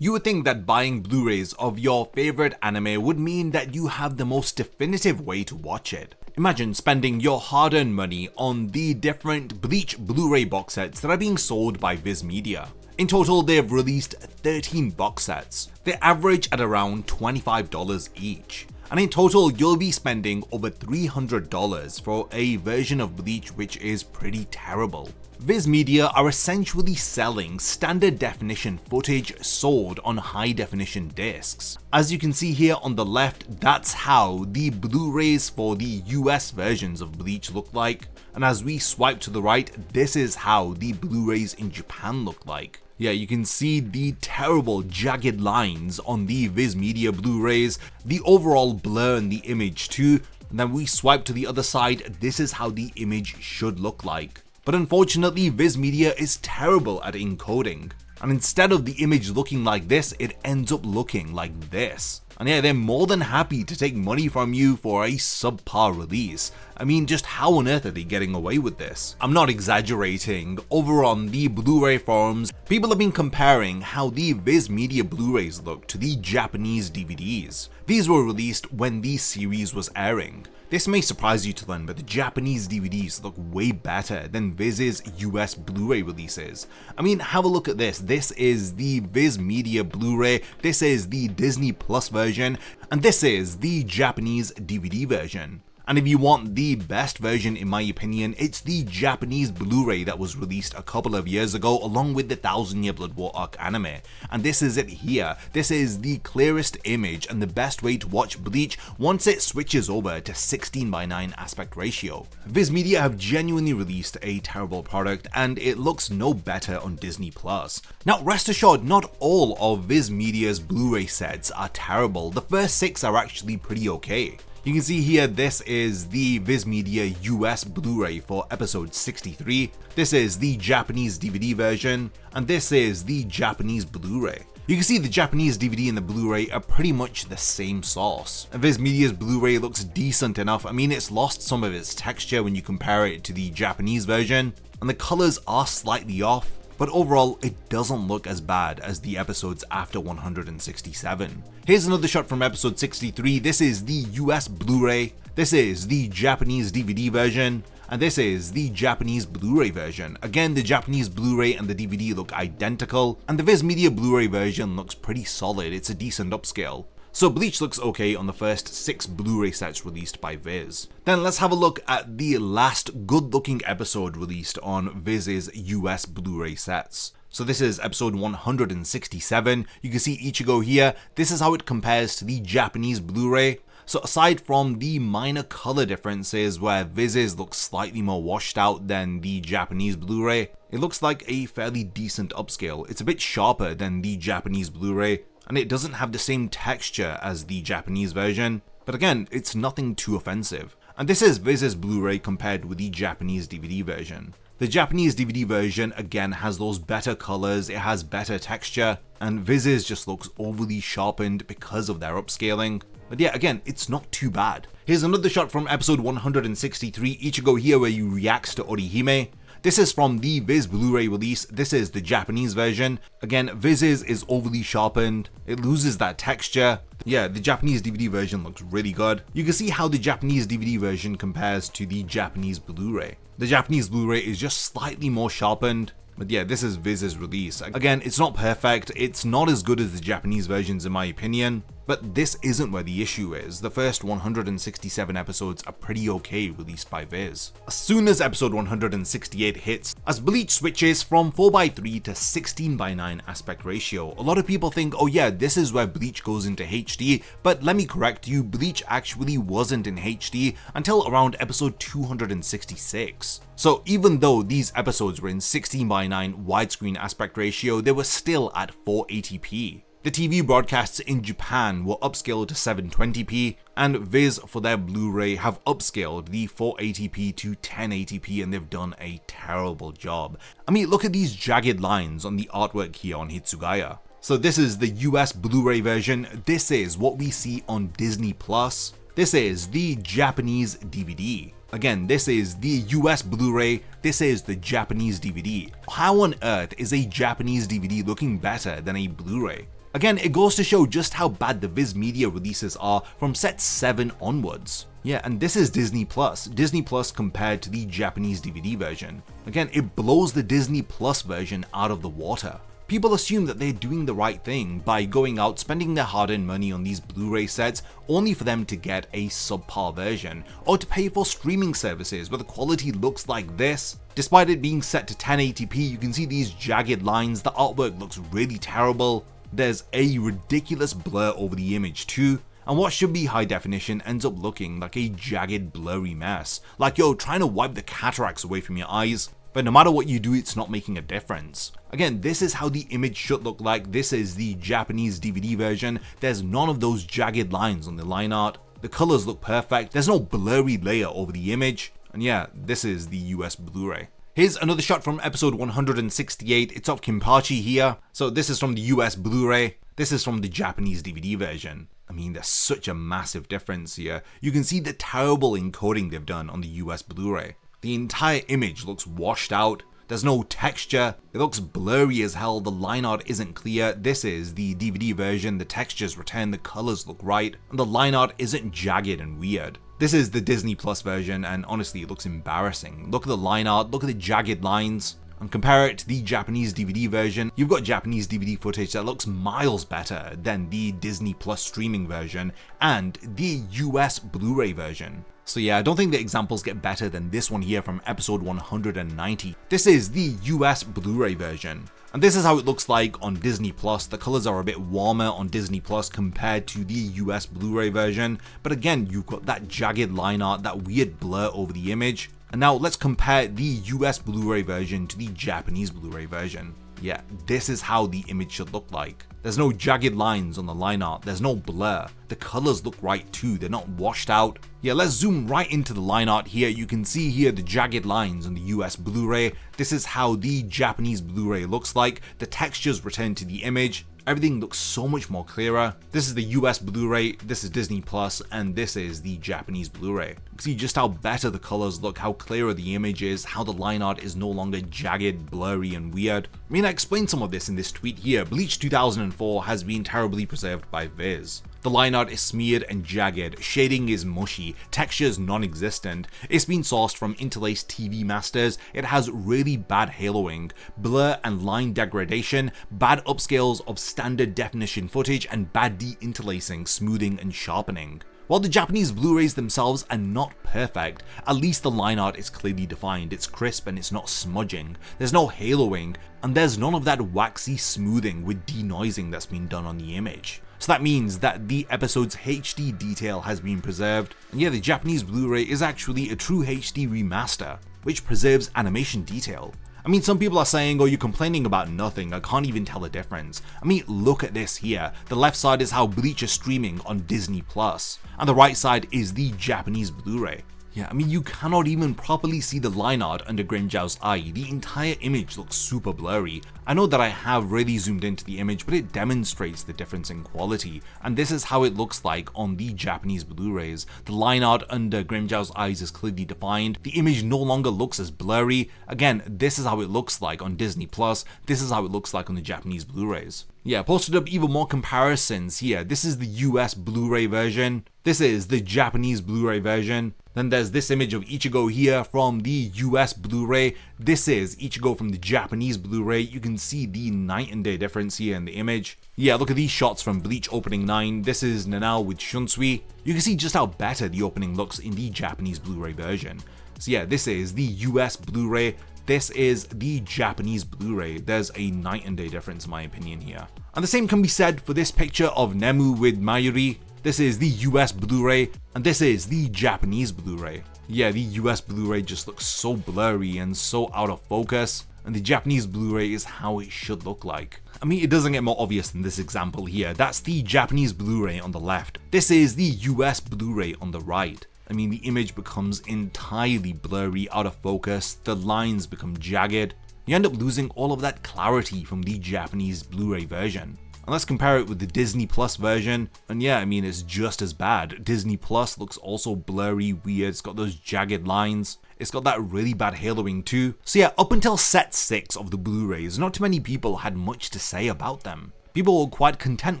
You would think that buying Blu-rays of your favorite anime would mean that you have the most definitive way to watch it. Imagine spending your hard-earned money on the different BLEACH Blu-ray box sets that are being sold by Viz Media. In total, they have released 13 box sets. They average at around $25 each. And in total, you'll be spending over $300 for a version of BLEACH which is pretty terrible. Viz Media are essentially selling standard definition footage sold on high definition discs. As you can see here on the left, that's how the Blu-rays for the US versions of BLEACH look like. And as we swipe to the right, this is how the Blu-rays in Japan look like. Yeah, you can see the terrible jagged lines on the Viz Media Blu-rays, the overall blur in the image too. And then we swipe to the other side, this is how the image should look like. But unfortunately, Viz Media is terrible at encoding. And instead of the image looking like this, it ends up looking like this. And yeah, they're more than happy to take money from you for a subpar release. I mean, just how on earth are they getting away with this? I'm not exaggerating. Over on the Blu-ray forums, people have been comparing how the Viz Media Blu-rays look to the Japanese DVDs. These were released when the series was airing. This may surprise you to learn, but the Japanese DVDs look way better than Viz's US Blu-ray releases. I mean, have a look at this. This is the Viz Media Blu-ray, this is the Disney Plus version, and this is the Japanese DVD version. And if you want the best version, in my opinion, it's the Japanese Blu-ray that was released a couple of years ago along with the 1000 Year Blood War arc anime. And this is it here. This is the clearest image and the best way to watch BLEACH once it switches over to 16:9 aspect ratio. Viz Media have genuinely released a terrible product and it looks no better on Disney Plus. Now rest assured, not all of Viz Media's Blu-ray sets are terrible. The first 6 are actually pretty okay. You can see here, this is the Viz Media US Blu-ray for episode 63, this is the Japanese DVD version, and this is the Japanese Blu-ray. You can see the Japanese DVD and the Blu-ray are pretty much the same source. And Viz Media's Blu-ray looks decent enough. I mean, it's lost some of its texture when you compare it to the Japanese version, and the colors are slightly off. But overall, it doesn't look as bad as the episodes after 167. Here's another shot from episode 63, this is the US Blu-ray, this is the Japanese DVD version, and this is the Japanese Blu-ray version. Again, the Japanese Blu-ray and the DVD look identical, and the Viz Media Blu-ray version looks pretty solid, it's a decent upscale. So BLEACH looks okay on the first 6 Blu-ray sets released by Viz. Then let's have a look at the last good looking episode released on Viz's US Blu-ray sets. So this is episode 167, you can see Ichigo here, this is how it compares to the Japanese Blu-ray. So aside from the minor color differences where Viz's looks slightly more washed out than the Japanese Blu-ray, it looks like a fairly decent upscale. It's a bit sharper than the Japanese Blu-ray, and it doesn't have the same texture as the Japanese version, but again, it's nothing too offensive. And this is Viz's Blu-ray compared with the Japanese DVD version. The Japanese DVD version again has those better colors, it has better texture, and Viz's just looks overly sharpened because of their upscaling. But yeah, again, it's not too bad. Here's another shot from episode 163, Ichigo here where he reacts to Orihime. This is from the Viz Blu-ray release, this is the Japanese version. Again, Viz's is overly sharpened, it loses that texture. Yeah, the Japanese DVD version looks really good. You can see how the Japanese DVD version compares to the Japanese Blu-ray. The Japanese Blu-ray is just slightly more sharpened. But yeah, this is Viz's release. Again, it's not perfect, it's not as good as the Japanese versions in my opinion, but this isn't where the issue is. The first 167 episodes are pretty okay released by Viz. As soon as episode 168 hits, as BLEACH switches from 4:3 to 16:9 aspect ratio, a lot of people think, oh yeah, this is where BLEACH goes into HD, but let me correct you, BLEACH actually wasn't in HD until around episode 266. So even though these episodes were in 16:9 widescreen aspect ratio, they were still at 480p. The TV broadcasts in Japan were upscaled to 720p, and Viz for their Blu-ray have upscaled the 480p to 1080p, and they've done a terrible job. I mean, look at these jagged lines on the artwork here on Hitsugaya. So this is the US Blu-ray version, this is what we see on Disney Plus, this is the Japanese DVD. Again, this is the US Blu-ray, this is the Japanese DVD. How on earth is a Japanese DVD looking better than a Blu-ray? Again, it goes to show just how bad the Viz Media releases are from set 7 onwards. Yeah, and this is Disney Plus compared to the Japanese DVD version. Again, it blows the Disney Plus version out of the water. People assume that they're doing the right thing by going out spending their hard-earned money on these Blu-ray sets only for them to get a subpar version, or to pay for streaming services where the quality looks like this. Despite it being set to 1080p, you can see these jagged lines, the artwork looks really terrible, there's a ridiculous blur over the image too, and what should be high definition ends up looking like a jagged blurry mess, like you're trying to wipe the cataracts away from your eyes. But no matter what you do, it's not making a difference. Again, this is how the image should look like. This is the Japanese DVD version. There's none of those jagged lines on the line art. The colors look perfect. There's no blurry layer over the image. And yeah, this is the US Blu-ray. Here's another shot from episode 168. It's of Kimpachi here. So this is from the US Blu-ray. This is from the Japanese DVD version. I mean, there's such a massive difference here. You can see the terrible encoding they've done on the US Blu-ray. The entire image looks washed out, there's no texture, it looks blurry as hell, the line art isn't clear. This is the DVD version, the textures return, the colors look right, and the line art isn't jagged and weird. This is the Disney Plus version, and honestly it looks embarrassing. Look at the line art, look at the jagged lines, and compare it to the Japanese DVD version. You've got Japanese DVD footage that looks miles better than the Disney Plus streaming version and the US Blu-ray version. So yeah, I don't think the examples get better than this one here from episode 190. This is the US Blu-ray version. And this is how it looks like on Disney Plus. The colors are a bit warmer on Disney Plus compared to the US Blu-ray version. But again, you've got that jagged line art, that weird blur over the image. And now let's compare the US Blu-ray version to the Japanese Blu-ray version. Yeah, this is how the image should look like. There's no jagged lines on the line art, there's no blur. The colors look right too, they're not washed out. Yeah, let's zoom right into the line art here. You can see here the jagged lines on the US Blu-ray. This is how the Japanese Blu-ray looks like. The textures return to the image. Everything looks so much more clearer. This is the US Blu-ray, this is Disney Plus, and this is the Japanese Blu-ray. You can see just how better the colors look, how clearer the image is, how the line art is no longer jagged, blurry, and weird. I mean, I explained some of this in this tweet here. Bleach 2004 has been terribly preserved by Viz. The line art is smeared and jagged, shading is mushy, textures non-existent, it's been sourced from interlaced TV masters, it has really bad haloing, blur and line degradation, bad upscales of standard definition footage, and bad de-interlacing, smoothing, and sharpening. While the Japanese Blu-rays themselves are not perfect, at least the line art is clearly defined, it's crisp and it's not smudging, there's no haloing, and there's none of that waxy smoothing with denoising that's been done on the image. So that means that the episode's HD detail has been preserved, and yeah, the Japanese Blu-ray is actually a true HD remaster, which preserves animation detail. I mean, some people are saying, oh, you're complaining about nothing, I can't even tell the difference. I mean, look at this here. The left side is how Bleach is streaming on Disney Plus, and the right side is the Japanese Blu-ray. Yeah, I mean, you cannot even properly see the line art under Grimjow's eye. The entire image looks super blurry. I know that I have really zoomed into the image, but it demonstrates the difference in quality. And this is how it looks like on the Japanese Blu-rays. The line art under Grimjow's eyes is clearly defined. The image no longer looks as blurry. Again, this is how it looks like on Disney Plus. This is how it looks like on the Japanese Blu-rays. Yeah, posted up even more comparisons here. This is the US Blu-ray version. This is the Japanese Blu-ray version. Then there's this image of Ichigo here from the US Blu-ray. This is Ichigo from the Japanese Blu-ray. You can see the night and day difference here in the image. Yeah, look at these shots from Bleach Opening 9. This is Nanao with Shunsui. You can see just how better the opening looks in the Japanese Blu-ray version. So yeah, this is the US Blu-ray. This is the Japanese Blu-ray. There's a night and day difference in my opinion here. And the same can be said for this picture of Nemu with Mayuri. This is the US Blu-ray, and this is the Japanese Blu-ray. Yeah, the US Blu-ray just looks so blurry and so out of focus, and the Japanese Blu-ray is how it should look like. I mean, it doesn't get more obvious than this example here. That's the Japanese Blu-ray on the left. This is the US Blu-ray on the right. I mean, the image becomes entirely blurry, out of focus, the lines become jagged. You end up losing all of that clarity from the Japanese Blu-ray version. And let's compare it with the Disney Plus version, and yeah, I mean, it's just as bad. Disney Plus looks also blurry, weird, it's got those jagged lines. It's got that really bad haloing too. So yeah, up until set 6 of the Blu-rays, not too many people had much to say about them. People were quite content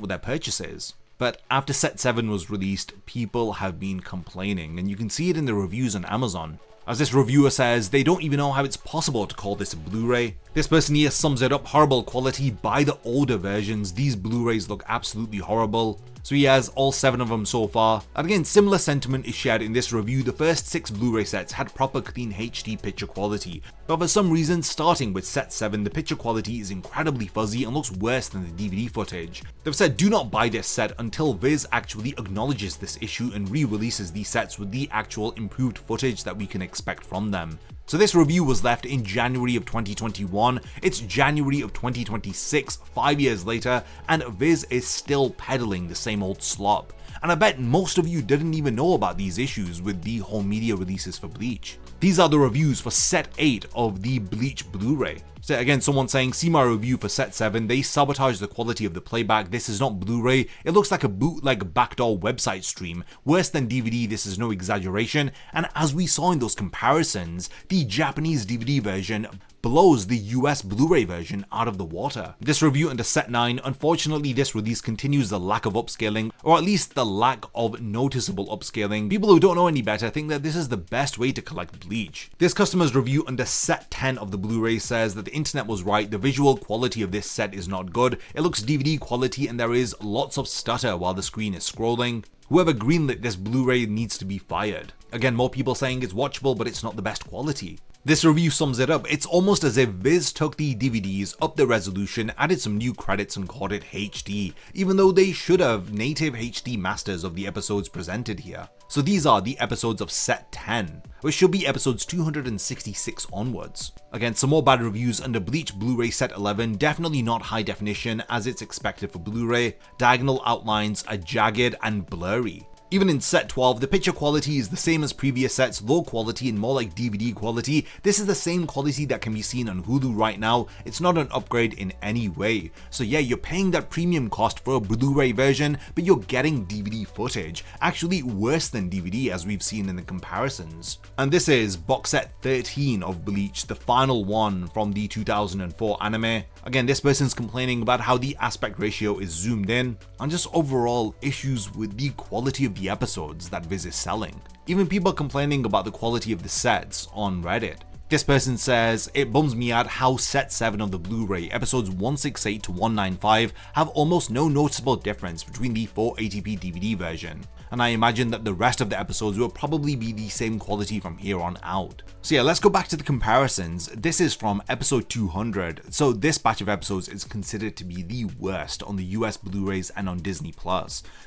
with their purchases. But after Set 7 was released, people have been complaining, and you can see it in the reviews on Amazon. As this reviewer says, they don't even know how it's possible to call this a Blu-ray. This person here sums it up: horrible quality, buy the older versions, these Blu-rays look absolutely horrible. So he has all 7 of them so far. And again, similar sentiment is shared in this review. The first 6 Blu-ray sets had proper clean HD picture quality, but for some reason, starting with Set 7, the picture quality is incredibly fuzzy and looks worse than the DVD footage. They've said do not buy this set until Viz actually acknowledges this issue and re-releases these sets with the actual improved footage that we can expect from them. So this review was left in January of 2021, it's January of 2026, 5 years later, and Viz is still peddling the same old slop. And I bet most of you didn't even know about these issues with the home media releases for Bleach. These are the reviews for Set 8 of the Bleach Blu-ray. So again, someone saying, see my review for Set 7, they sabotage the quality of the playback, this is not Blu-ray, it looks like a bootleg backdoor website stream, worse than DVD, this is no exaggeration, and as we saw in those comparisons, the Japanese DVD version blows the US Blu-ray version out of the water. This review under Set 9, unfortunately this release continues the lack of upscaling, or at least the lack of noticeable upscaling. People who don't know any better think that this is the best way to collect Bleach. This customer's review under Set 10 of the Blu-ray says that the internet was right, the visual quality of this set is not good, it looks DVD quality and there is lots of stutter while the screen is scrolling. Whoever greenlit this Blu-ray needs to be fired. Again, more people saying it's watchable but it's not the best quality. This review sums it up. It's almost as if Viz took the DVDs, upped the resolution, added some new credits and called it HD, even though they should have native HD masters of the episodes presented here. So these are the episodes of Set 10, which should be episodes 266 onwards. Again, some more bad reviews under Bleach Blu-ray Set 11, definitely not high definition as it's expected for Blu-ray. Diagonal outlines are jagged and blurry. Even in Set 12, the picture quality is the same as previous sets, low quality and more like DVD quality. This is the same quality that can be seen on Hulu right now, it's not an upgrade in any way. So yeah, you're paying that premium cost for a Blu-ray version, but you're getting DVD footage, actually worse than DVD as we've seen in the comparisons. And this is box set 13 of Bleach, the final one from the 2004 anime. Again, this person's complaining about how the aspect ratio is zoomed in, and just overall issues with the quality of the episodes that Viz is selling. Even people complaining about the quality of the sets on Reddit. This person says, it bums me out how Set 7 of the Blu-ray, episodes 168 to 195, have almost no noticeable difference between the 480p DVD version. And I imagine that the rest of the episodes will probably be the same quality from here on out. So yeah, let's go back to the comparisons. This is from episode 200, so this batch of episodes is considered to be the worst on the US Blu-rays and on Disney+.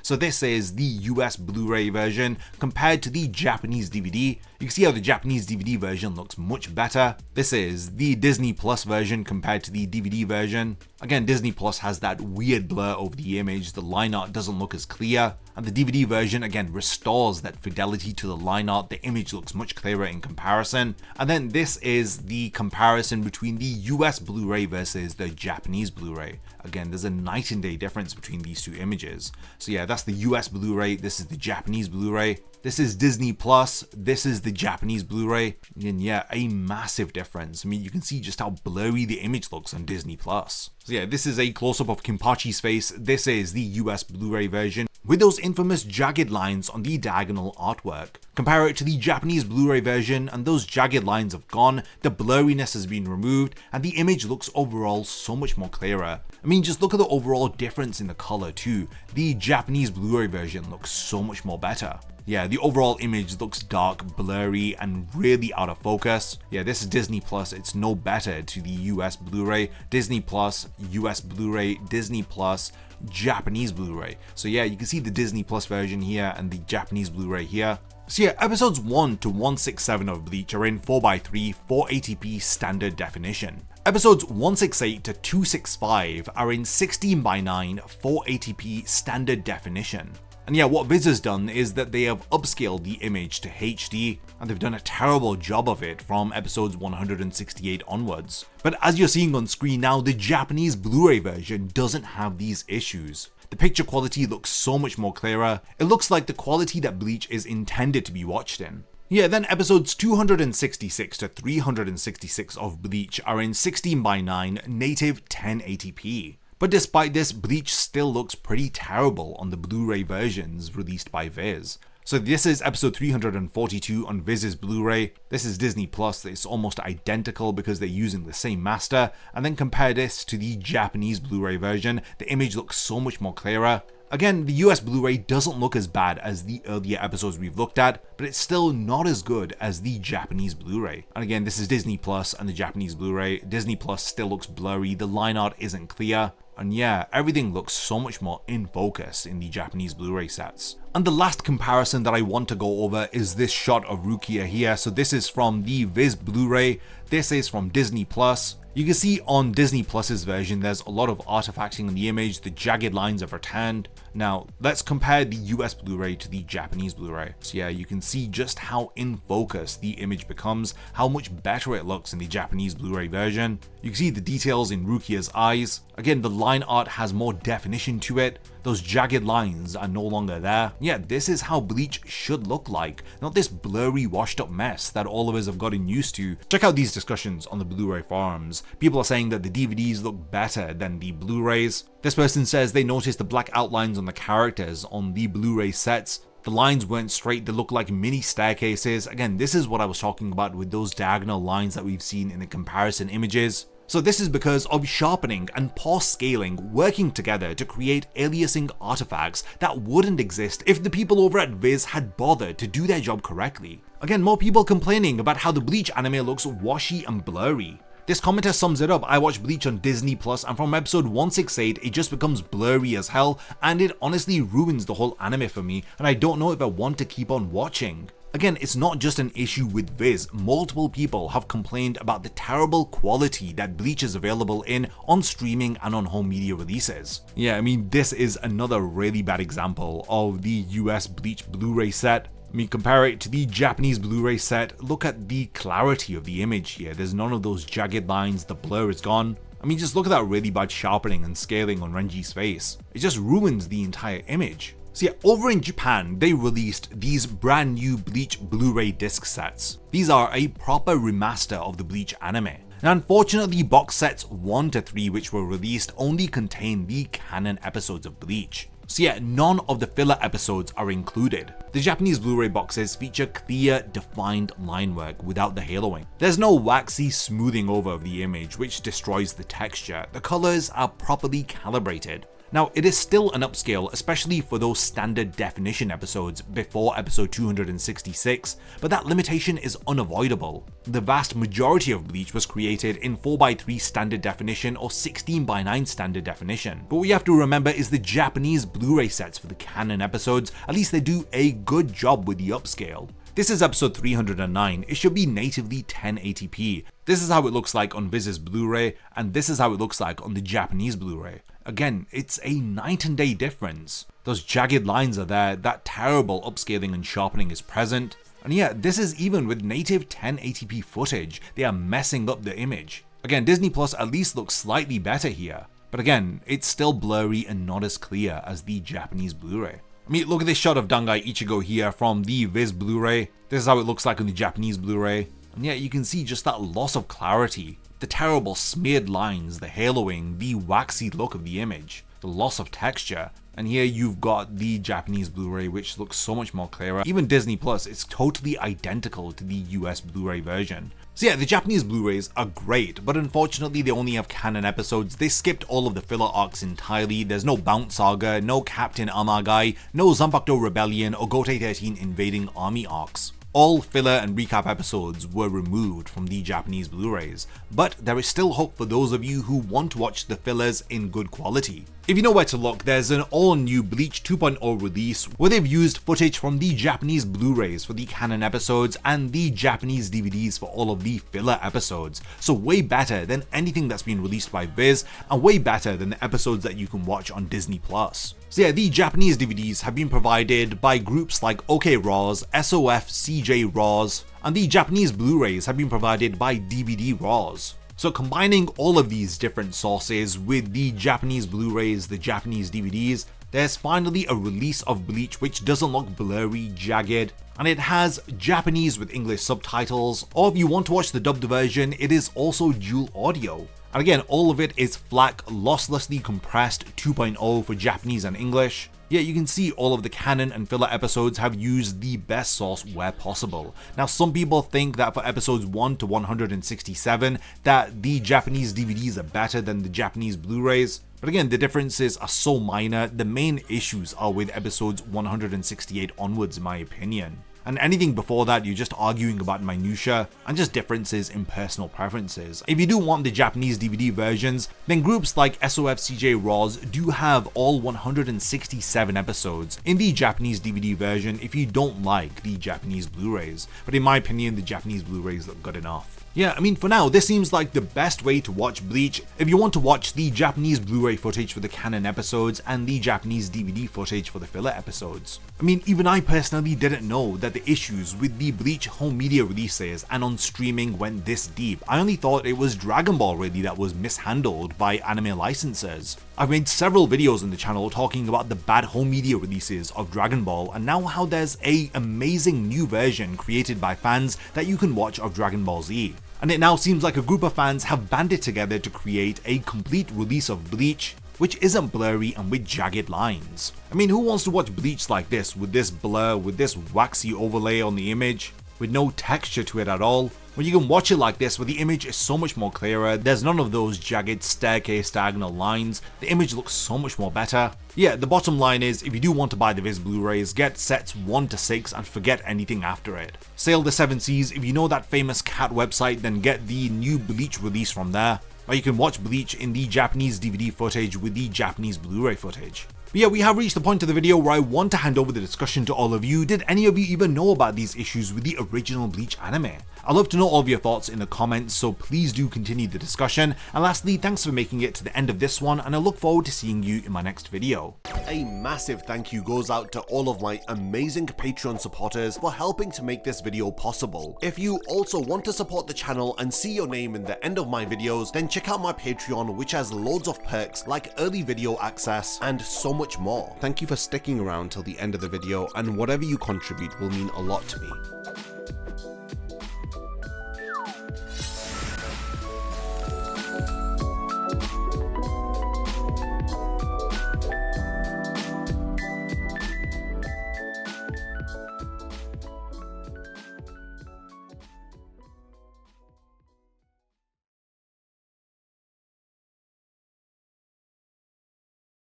So this is the US Blu-ray version compared to the Japanese DVD. You can see how the Japanese DVD version looks much better. This is the Disney Plus version compared to the DVD version. Again, Disney Plus has that weird blur over the image, the line art doesn't look as clear, and the DVD version again restores that fidelity to the line art, the image looks much clearer in comparison. And then this is the comparison between the US Blu-ray versus the Japanese Blu-ray. Again, there's a night and day difference between these two images. So yeah, that's the US Blu-ray, this is the Japanese Blu-ray. This is Disney Plus, this is the Japanese Blu-ray, and yeah, a massive difference. I mean, you can see just how blurry the image looks on Disney Plus. So yeah, this is a close-up of Kimpachi's face, this is the US Blu-ray version, with those infamous jagged lines on the diagonal artwork. Compare it to the Japanese Blu-ray version, and those jagged lines have gone, the blurriness has been removed, and the image looks overall so much more clearer. I mean, just look at the overall difference in the color too. The Japanese Blu-ray version looks so much more better. Yeah, the overall image looks dark, blurry, and really out of focus. Yeah, this is Disney Plus, it's no better to the US Blu-ray, Disney Plus, US Blu-ray, Disney Plus, Japanese Blu-ray. So yeah, you can see the Disney Plus version here and the Japanese Blu-ray here. So yeah, episodes 1 to 167 of Bleach are in 4:3 480p standard definition. Episodes 168 to 265 are in 16:9 480p standard definition. And yeah, what Viz has done is that they have upscaled the image to HD, and they've done a terrible job of it from episodes 168 onwards. But as you're seeing on screen now, the Japanese Blu-ray version doesn't have these issues. The picture quality looks so much more clearer, it looks like the quality that Bleach is intended to be watched in. Yeah, then episodes 266 to 366 of Bleach are in 16:9 native 1080p. But despite this, Bleach still looks pretty terrible on the Blu-ray versions released by Viz. So this is episode 342 on Viz's Blu-ray. This is Disney Plus. It's almost identical because they're using the same master. And then compare this to the Japanese Blu-ray version. The image looks so much more clearer. Again, the US Blu-ray doesn't look as bad as the earlier episodes we've looked at, but it's still not as good as the Japanese Blu-ray. And again, this is Disney Plus and the Japanese Blu-ray. Disney Plus still looks blurry, the line art isn't clear, and yeah, everything looks so much more in focus in the Japanese Blu-ray sets. And the last comparison that I want to go over is this shot of Rukia here. So this is from the Viz Blu-ray, this is from Disney Plus. You can see on Disney Plus's version there's a lot of artifacting in the image, the jagged lines have returned. Now let's compare the US Blu-ray to the Japanese Blu-ray. So yeah, you can see just how in focus the image becomes, how much better it looks in the Japanese Blu-ray version. You can see the details in Rukia's eyes. Again, the line art has more definition to it. Those jagged lines are no longer there. Yeah, this is how Bleach should look like, not this blurry, washed up mess that all of us have gotten used to. Check out these discussions on the Blu-ray forums. People are saying that the DVDs look better than the Blu-rays. This person says they noticed the black outlines on the characters on the Blu-ray sets. The lines weren't straight, they look like mini staircases. Again, this is what I was talking about with those diagonal lines that we've seen in the comparison images. So this is because of sharpening and pause scaling working together to create aliasing artifacts that wouldn't exist if the people over at Viz had bothered to do their job correctly. Again, more people complaining about how the Bleach anime looks washy and blurry. This commenter sums it up. I watched Bleach on Disney Plus and from episode 168 it just becomes blurry as hell and it honestly ruins the whole anime for me and I don't know if I want to keep on watching. Again, it's not just an issue with Viz, multiple people have complained about the terrible quality that Bleach is available in on streaming and on home media releases. Yeah, I mean, this is another really bad example of the US Bleach Blu-ray set. I mean, compare it to the Japanese Blu-ray set, look at the clarity of the image here, there's none of those jagged lines, the blur is gone. I mean, just look at that really bad sharpening and scaling on Renji's face. It just ruins the entire image. So yeah, over in Japan, they released these brand new Bleach Blu-ray disc sets. These are a proper remaster of the Bleach anime. Now unfortunately, box sets 1 to 3 which were released only contain the canon episodes of Bleach. So yeah, none of the filler episodes are included. The Japanese Blu-ray boxes feature clear, defined line work without the haloing. There's no waxy smoothing over of the image which destroys the texture. The colors are properly calibrated. Now, it is still an upscale, especially for those standard definition episodes before episode 266, but that limitation is unavoidable. The vast majority of Bleach was created in 4:3 standard definition or 16:9 standard definition. But what you have to remember is the Japanese Blu-ray sets for the canon episodes, at least they do a good job with the upscale. This is episode 309, it should be natively 1080p. This is how it looks like on Viz's Blu-ray, and this is how it looks like on the Japanese Blu-ray. Again, it's a night and day difference. Those jagged lines are there, that terrible upscaling and sharpening is present. And yeah, this is even with native 1080p footage, they are messing up the image. Again, Disney Plus at least looks slightly better here. But again, it's still blurry and not as clear as the Japanese Blu-ray. I mean, look at this shot of Dangai Ichigo here from the Viz Blu-ray. This is how it looks like on the Japanese Blu-ray. And yeah, you can see just that loss of clarity. The terrible smeared lines, the haloing, the waxy look of the image, the loss of texture. And here you've got the Japanese Blu-ray which looks so much more clearer. Even Disney Plus is totally identical to the US Blu-ray version. So yeah, the Japanese Blu-rays are great, but unfortunately they only have canon episodes. They skipped all of the filler arcs entirely. There's no Bounce Saga, no Captain Amagai, no Zanpakuto Rebellion or Gotei 13 invading army arcs. All filler and recap episodes were removed from the Japanese Blu-rays, but there is still hope for those of you who want to watch the fillers in good quality. If you know where to look, there's an all-new Bleach 2.0 release where they've used footage from the Japanese Blu-rays for the canon episodes and the Japanese DVDs for all of the filler episodes, so way better than anything that's been released by Viz and way better than the episodes that you can watch on Disney Plus. So yeah, the Japanese DVDs have been provided by groups like OK Raws, SOF CJ Raws, and the Japanese Blu-rays have been provided by DVD Raws. So combining all of these different sources with the Japanese Blu-rays, the Japanese DVDs, there's finally a release of Bleach which doesn't look blurry, jagged, and it has Japanese with English subtitles, or if you want to watch the dubbed version, it is also dual audio. And again, all of it is FLAC losslessly compressed 2.0 for Japanese and English. Yet you can see all of the canon and filler episodes have used the best source where possible. Now some people think that for episodes 1 to 167 that the Japanese DVDs are better than the Japanese Blu-rays. But again, the differences are so minor, the main issues are with episodes 168 onwards in my opinion. And anything before that, you're just arguing about minutia and just differences in personal preferences. If you do want the Japanese DVD versions, then groups like SOFCJ RAWs do have all 167 episodes in the Japanese DVD version if you don't like the Japanese Blu-rays. But in my opinion, the Japanese Blu-rays look good enough. Yeah, I mean, for now, this seems like the best way to watch Bleach if you want to watch the Japanese Blu-ray footage for the canon episodes and the Japanese DVD footage for the filler episodes. I mean, even I personally didn't know that the issues with the Bleach home media releases and on streaming went this deep. I only thought it was Dragon Ball really that was mishandled by anime licensors. I've made several videos on the channel talking about the bad home media releases of Dragon Ball and now how there's an amazing new version created by fans that you can watch of Dragon Ball Z. And it now seems like a group of fans have banded together to create a complete release of Bleach, which isn't blurry and with jagged lines. I mean, who wants to watch Bleach like this, with this blur, with this waxy overlay on the image, with no texture to it at all? When you can watch it like this where the image is so much more clearer, there's none of those jagged staircase diagonal lines, the image looks so much more better. Yeah, the bottom line is, if you do want to buy the Viz Blu-rays, get sets 1 to 6 and forget anything after it. Sail the 7 seas, if you know that famous cat website, then get the new Bleach release from there. Or you can watch Bleach in the Japanese DVD footage with the Japanese Blu-ray footage. But yeah, we have reached the point of the video where I want to hand over the discussion to all of you. Did any of you even know about these issues with the original Bleach anime? I'd love to know all of your thoughts in the comments, so please do continue the discussion. And lastly, thanks for making it to the end of this one, and I look forward to seeing you in my next video. A massive thank you goes out to all of my amazing Patreon supporters for helping to make this video possible. If you also want to support the channel and see your name in the end of my videos, then check out my Patreon, which has loads of perks like early video access and so much more. Thank you for sticking around till the end of the video, and whatever you contribute will mean a lot to me.